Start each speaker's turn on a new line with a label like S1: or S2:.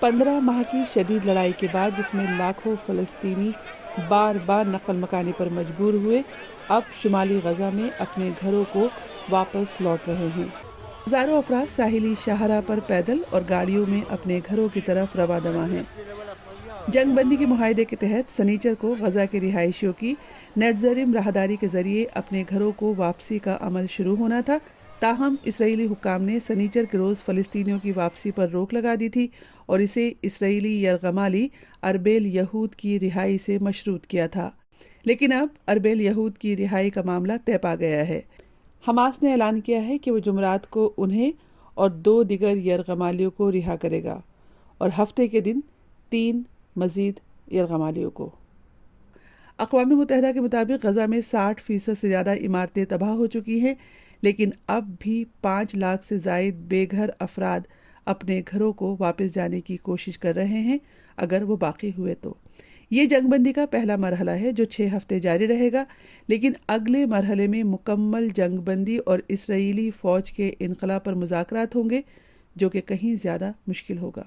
S1: 15 ماہ کی شدید لڑائی کے بعد جس میں لاکھوں فلسطینی بار بار نقل مکانی پر مجبور ہوئے، اب شمالی غزہ میں اپنے گھروں کو واپس لوٹ رہے ہیں۔ ہزاروں افراد ساحلی شاہراہ پر پیدل اور گاڑیوں میں اپنے گھروں کی طرف رواں دواں ہیں۔ جنگ بندی کے معاہدے کے تحت سنیچر کو غزہ کے رہائشیوں کی نیٹ زریم راہداری کے ذریعے اپنے گھروں کو واپسی کا عمل شروع ہونا تھا، تاہم اسرائیلی حکام نے سنیچر کے روز فلسطینیوں کی واپسی پر روک لگا دی تھی اور اسے اسرائیلی یرغمالی اربیل یہود کی رہائی سے مشروط کیا تھا، لیکن اب اربیل یہود کی رہائی کا معاملہ طے پا گیا ہے۔ حماس نے اعلان کیا ہے کہ وہ جمعرات کو انہیں اور 2 دیگر یرغمالیوں کو رہا کرے گا اور ہفتے کے دن 3 مزید یرغمالیوں کو۔ اقوام متحدہ کے مطابق غزہ میں 60% سے زیادہ عمارتیں تباہ ہو چکی ہیں، لیکن اب بھی 5 لاکھ سے زائد بے گھر افراد اپنے گھروں کو واپس جانے کی کوشش کر رہے ہیں، اگر وہ باقی ہوئے تو۔ یہ جنگ بندی کا پہلا مرحلہ ہے جو 6 ہفتے جاری رہے گا، لیکن اگلے مرحلے میں مکمل جنگ بندی اور اسرائیلی فوج کے انخلا پر مذاکرات ہوں گے، جو کہ کہیں زیادہ مشکل ہوگا۔